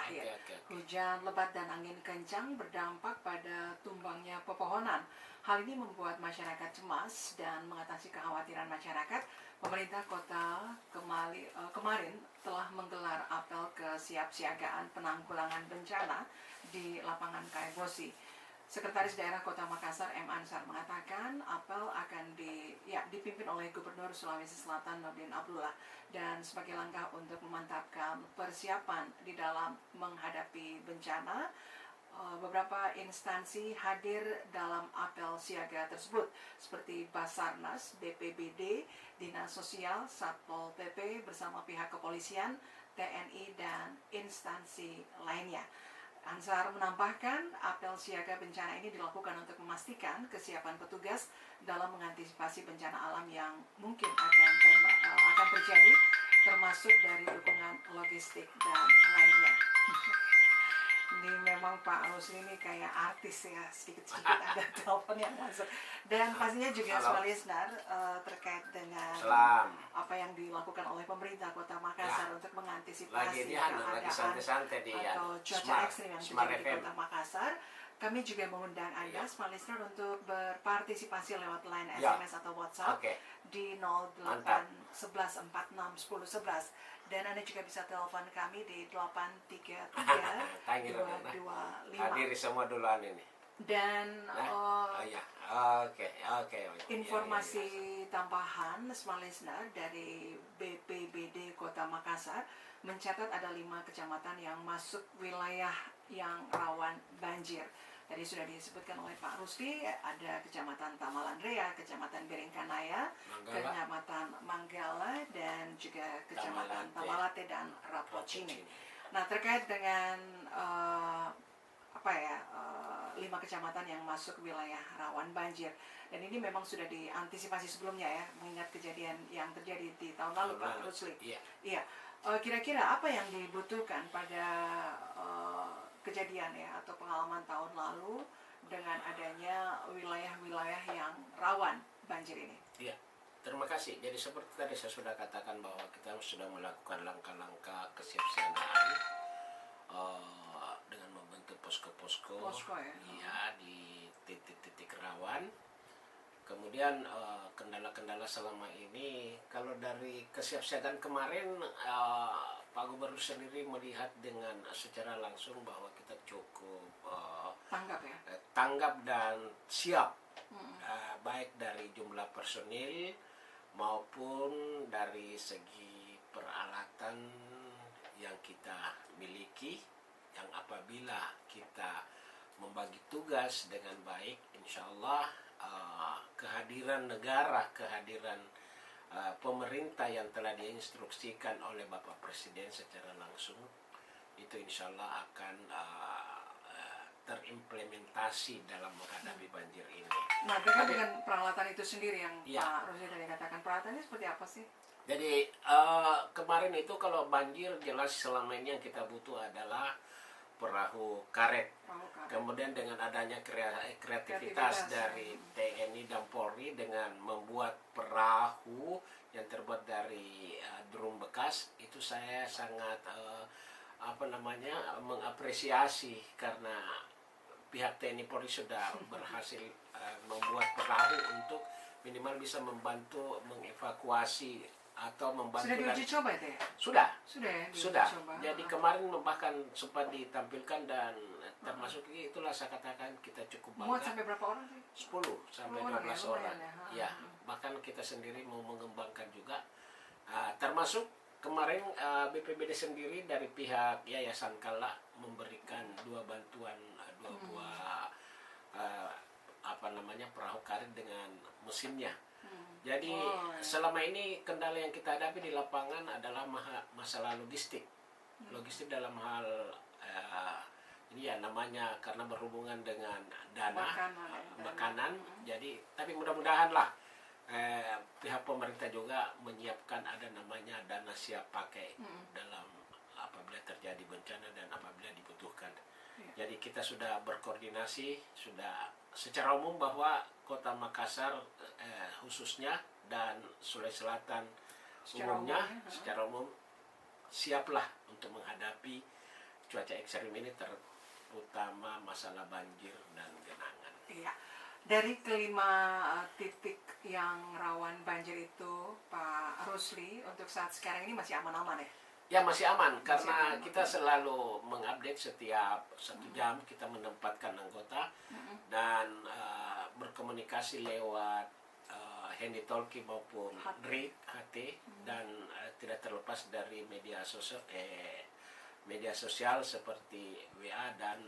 terakhir. Hujan lebat dan angin kencang berdampak pada tumbangnya pepohonan. Hal ini membuat masyarakat cemas dan mengatasi kekhawatiran masyarakat. Pemerintah kota kemarin telah menggelar apel kesiapsiagaan penanggulangan bencana di lapangan Kaibosi. Sekretaris Daerah Kota Makassar M. Ansar mengatakan apel akan dipimpin oleh Gubernur Sulawesi Selatan Nurdin Abdullah dan sebagai langkah untuk memantapkan persiapan di dalam menghadapi bencana, beberapa instansi hadir dalam apel siaga tersebut seperti Basarnas, BPBD, Dinas Sosial, Satpol PP bersama pihak kepolisian, TNI, dan instansi lainnya. Ansar menambahkan apel siaga bencana ini dilakukan untuk memastikan kesiapan petugas dalam mengantisipasi bencana alam yang mungkin akan terjadi, termasuk dari dukungan logistik dan lainnya. Ini memang Pak Rusli ini kayak artis ya, sedikit-sedikit ada telepon yang masuk. Dan pastinya juga semua listener terkait dengan apa yang dilakukan oleh pemerintah Kota Makassar untuk mengantisipasi keadaan atau cuaca ekstrim yang terjadi di Kota Makassar. Kami juga mengundang Anda, semua listener, untuk berpartisipasi lewat line SMS atau WhatsApp di 08 11 46 10 11. Dan Anda juga bisa telepon kami di 833 225. Hadiri semua duluan ini. Dan informasi tambahan small listener dari BPBD Kota Makassar mencatat ada 5 kecamatan yang masuk wilayah yang rawan banjir. Tadi sudah disebutkan oleh Pak Rusli, ada Kecamatan Tamalandrea, Kecamatan Biringkanaya, Kecamatan Manggala, dan juga Kecamatan Tamalate dan Rapocini. Nah, terkait dengan 5 kecamatan yang masuk wilayah rawan banjir, dan ini memang sudah diantisipasi sebelumnya ya, mengingat kejadian yang terjadi di tahun lalu, Pak Rusli. Iya. Kira-kira apa yang dibutuhkan pada kejadian ya atau pengalaman tahun lalu dengan adanya wilayah-wilayah yang rawan banjir ini? Iya, terima kasih. Jadi seperti tadi saya sudah katakan bahwa kita sudah melakukan langkah-langkah kesiapsiagaan dengan membentuk posko-posko ya di titik-titik rawan. Kemudian kendala-kendala selama ini, kalau dari kesiapsiagaan kemarin, Pak Gubernur sendiri melihat dengan secara langsung bahwa kita cukup tanggap dan siap, baik dari jumlah personil maupun dari segi peralatan yang kita miliki, yang apabila kita membagi tugas dengan baik, insya Allah kehadiran negara, kehadiran pemerintah yang telah diinstruksikan oleh Bapak Presiden secara langsung, itu insya Allah akan terimplementasi dalam menghadapi banjir ini. Nah, dengan peralatan itu sendiri yang Pak Rusli tadi katakan, peralatannya seperti apa sih? Jadi kemarin itu kalau banjir jelas selama ini yang kita butuh adalah perahu karet. Kemudian dengan adanya kreativitas dari TNI dan Polri dengan membuat perahu yang terbuat dari drum bekas, itu saya sangat mengapresiasi karena pihak TNI Polri sudah berhasil membuat perahu untuk minimal bisa membantu mengevakuasi atau membantu. Sudah diuji coba itu ya? Sudah. Jadi kemarin bahkan sempat ditampilkan dan termasuk itulah saya katakan kita cukup bangga. Muat sampai berapa orang sih? 10 sampai 12 orang. Ya, bahkan kita sendiri mau mengembangkan juga. Termasuk kemarin BPBD sendiri dari pihak Yayasan Kala memberikan 2 bantuan, 2 buah perahu karet dengan mesinnya. Jadi selama ini kendala yang kita hadapi di lapangan adalah masalah logistik. Logistik dalam hal ini ya namanya karena berhubungan dengan dana, makanan. Jadi tapi mudah-mudahan lah pihak pemerintah juga menyiapkan ada namanya dana siap pakai dalam apabila terjadi bencana dan apabila dibutuhkan. Jadi kita sudah berkoordinasi, sudah secara umum bahwa Kota Makassar khususnya dan Sulawesi Selatan secara umum siaplah untuk menghadapi cuaca ekstrim ini, terutama masalah banjir dan genangan. Iya. Dari kelima titik yang rawan banjir itu, Pak Rusli, untuk saat sekarang ini masih aman-aman ya? Ya masih aman, karena aman. kita selalu mengupdate setiap 1 jam, kita menempatkan anggota dan berkomunikasi lewat handy talkie maupun RIG, HT, dan tidak terlepas dari media sosial seperti WA dan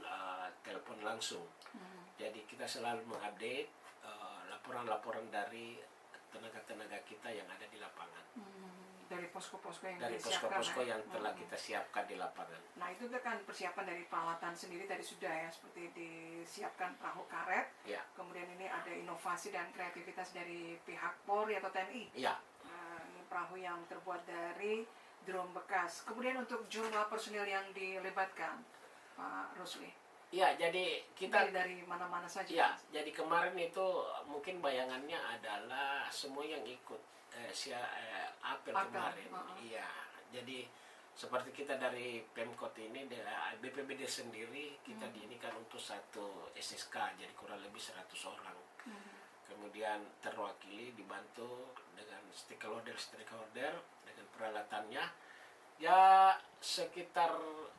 telepon langsung. Jadi kita selalu mengupdate laporan-laporan dari tenaga-tenaga kita yang ada di lapangan. Dari posko-posko yang Dari disiapkan, posko-posko ya? yang telah kita siapkan di lapangan. Nah itu kan persiapan dari peralatan sendiri tadi sudah ya, seperti disiapkan perahu karet, Ya. kemudian ini ada inovasi dan kreativitas dari pihak Polri atau TNI. Ya. Ini perahu yang terbuat dari drone bekas. Kemudian untuk jumlah personil yang dilibatkan, Pak Rusli, Ya, jadi kita dari mana-mana saja. ya, jadi kemarin itu mungkin bayangannya adalah semua yang ikut apel kemarin. Iya, jadi seperti kita dari Pemkot ini, BPBD sendiri kita diinikan untuk satu SSK, jadi kurang lebih 100 orang. Kemudian terwakili, dibantu dengan stakeholder dengan peralatannya, ya sekitar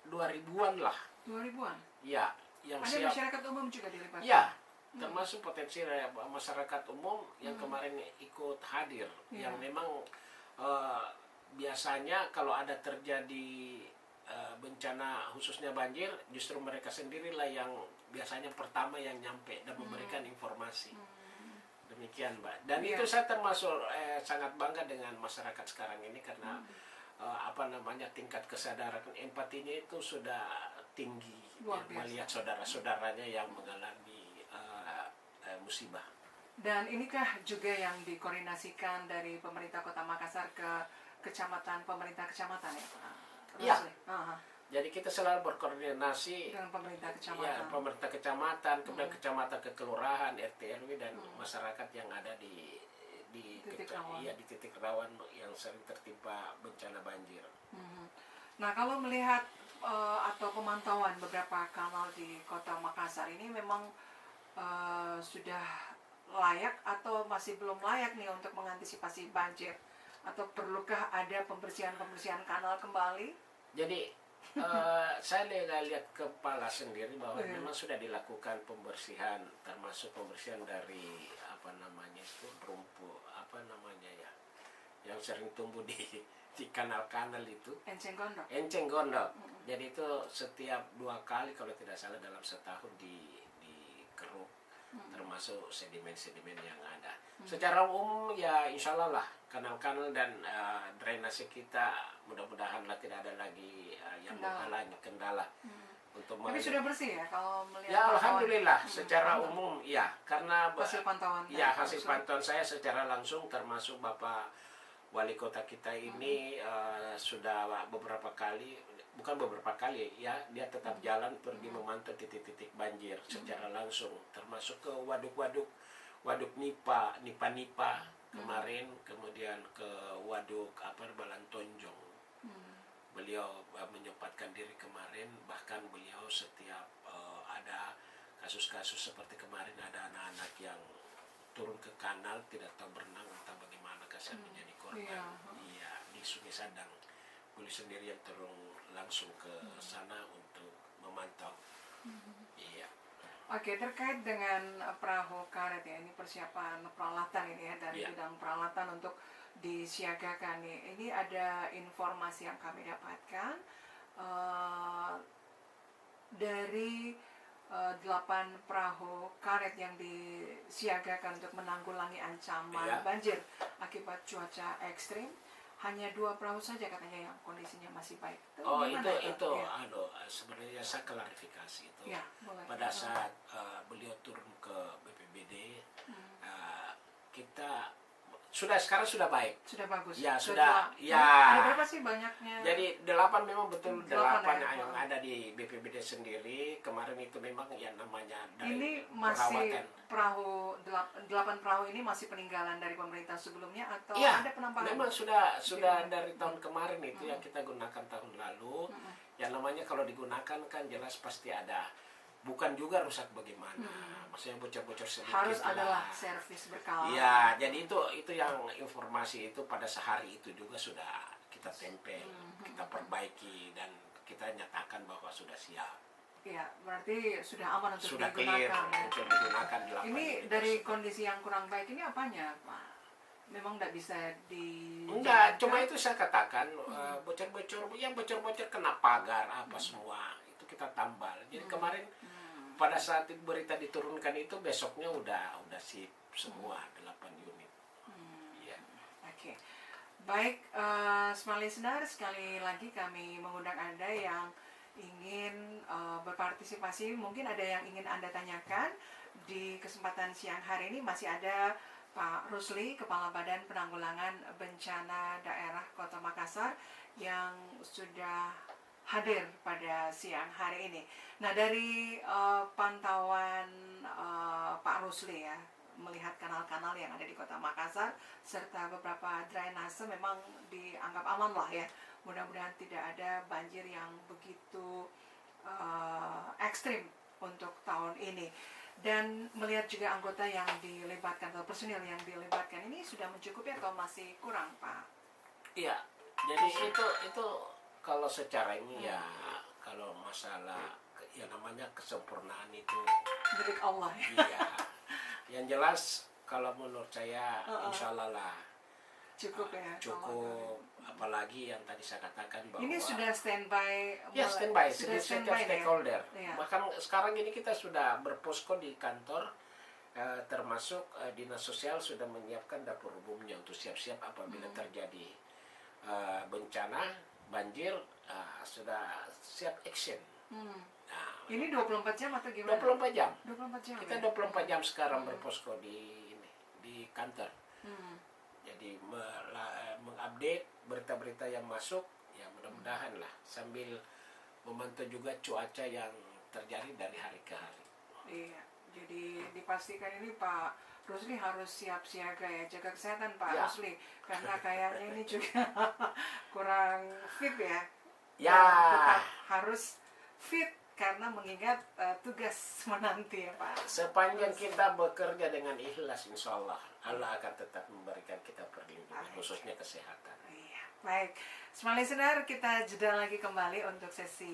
2000-an lah. 2000-an? Ya, yang Ada siap. masyarakat umum juga dilibatkan? Ya, termasuk potensi masyarakat umum yang kemarin ikut hadir, yang memang biasanya kalau ada terjadi bencana khususnya banjir, justru mereka sendirilah yang biasanya pertama yang nyampe dan memberikan informasi. Demikian, Mbak. Dan itu saya termasuk sangat bangga dengan masyarakat sekarang ini, karena tingkat kesadaran empatinya itu sudah tinggi melihat saudara-saudaranya yang mengalami musibah. Dan inikah juga yang dikoordinasikan dari pemerintah Kota Makassar ke pemerintah kecamatan ya, Pak? Iya. Jadi kita selalu berkoordinasi dengan pemerintah kecamatan. Ya, pemerintah kecamatan, kemudian kecamatan ke kelurahan, RT RW, dan masyarakat yang ada di titik rawan yang sering tertimpa bencana banjir. Nah, kalau melihat atau pemantauan beberapa kanal di Kota Makassar ini memang sudah layak atau masih belum layak nih untuk mengantisipasi banjir, atau perlukah ada pembersihan kanal kembali? Jadi saya lihat kepala sendiri bahwa memang sudah dilakukan pembersihan, termasuk pembersihan dari rumput yang sering tumbuh di kanal-kanal itu. Enceng gondok. Jadi itu setiap 2 kali kalau tidak salah dalam setahun dikeruk, termasuk sedimen-sedimen yang ada. Secara umum ya insya Allah lah kanal-kanal dan drainase kita mudah-mudahanlah tidak ada lagi yang menghalangi kendala. Tapi sudah bersih ya kalau melihat? Ya alhamdulillah secara umum ya, karena hasil pantauan. Ya, hasil pantauan saya secara langsung, termasuk Bapak Wali Kota kita ini sudah beberapa kali ya, dia tetap jalan pergi memantau titik-titik banjir secara langsung, termasuk ke waduk Nipa kemarin, kemudian ke waduk Balantonjong. Beliau menyempatkan diri kemarin, bahkan beliau setiap ada kasus-kasus seperti kemarin ada anak-anak yang turun ke kanal tidak tahu berenang entah bagaimana kasihan menjadi korban. Iya, di Sungai Sadang. Beliau sendiri yang turun langsung ke sana untuk memantau. Iya. Oke, terkait dengan perahu karet ya, ini persiapan peralatan ini ya, dari bidang peralatan untuk disiagakan nih. Ini ada informasi yang kami dapatkan dari 8 perahu karet yang disiagakan untuk menanggulangi ancaman banjir akibat cuaca ekstrim. Hanya 2 perahu saja katanya yang kondisinya masih baik. Itu sebenarnya saya klarifikasi itu. Ya, boleh. Pada saat beliau turun ke BPBD, kita sekarang sudah baik. Sudah bagus. Ya, Sudah sudah. Ya. Ada berapa sih banyaknya? Jadi 8 memang betul 8 ya? yang ada di BPBD sendiri. Kemarin itu memang yang namanya dari Ini masih perawatan. perahu 8 perahu ini masih peninggalan dari pemerintah sebelumnya atau Iya, ada penambahan? memang sudah dari tahun kemarin itu yang kita gunakan tahun lalu. Yang namanya kalau digunakan kan jelas pasti ada. Bukan juga rusak bagaimana, maksudnya bocor-bocor sedikit. Harus lah. adalah servis berkala. Iya, jadi itu yang informasi itu pada sehari itu juga sudah kita tempel, kita perbaiki dan kita nyatakan bahwa sudah siap. Iya, berarti sudah aman untuk Sudah clear digunakan. Ya. untuk digunakan di lapangan. Ini dari kondisi yang kurang baik ini apanya, Pak? Memang tidak bisa di. Enggak, cuma itu saya katakan bocor-bocor, yang bocor-bocor kena pagar apa semua itu kita tambal. Jadi kemarin pada saat berita diturunkan itu besoknya udah sip semua 8 unit. Iya. Oke. Baik, smart listener, sekali lagi kami mengundang Anda yang ingin berpartisipasi. Mungkin ada yang ingin Anda tanyakan. Di kesempatan siang hari ini masih ada Pak Rusli, Kepala Badan Penanggulangan Bencana Daerah Kota Makassar yang sudah hadir pada siang hari ini. Nah, dari pantauan Pak Rusli ya, melihat kanal-kanal yang ada di Kota Makassar serta beberapa drainase memang dianggap aman lah ya. Mudah-mudahan tidak ada banjir yang begitu ekstrim untuk tahun ini. Dan melihat juga anggota yang dilibatkan atau personil yang dilibatkan ini sudah mencukupi atau masih kurang, Pak? Iya. Jadi itu kalau secara ini ya kalau masalah yang namanya kesempurnaan itu Milik Allah ya. iya. Yang jelas kalau menurut saya insya Allah lah Cukup ya. cukup, apalagi yang tadi saya katakan bahwa Ini sudah standby. ya standby sudah setiap standby ya? stakeholder. Iya. Bahkan sekarang ini kita sudah berposko di kantor, termasuk dinas sosial sudah menyiapkan dapur umumnya untuk siap-siap apabila terjadi bencana banjir, sudah siap action. Nah, Ini 24 jam atau gimana? 24 jam. 24 jam. Kita ya? 24 jam sekarang berposko di kantor. Jadi mengupdate berita-berita yang masuk, ya mudah-mudahan lah sambil memantau juga cuaca yang terjadi dari hari ke hari. Iya. Jadi dipastikan ini Pak Rusli harus siap siaga ya, jaga kesehatan Pak Ya. Rusli, karena kayaknya ini juga kurang fit ya. Ya. Dan tetap harus fit karena mengingat tugas menanti ya Pak. Sepanjang kita bekerja dengan ikhlas, insya Allah Allah akan tetap memberikan kita perlindungan, khususnya kesehatan. Iya, baik. Smart listener, kita jeda lagi kembali untuk sesi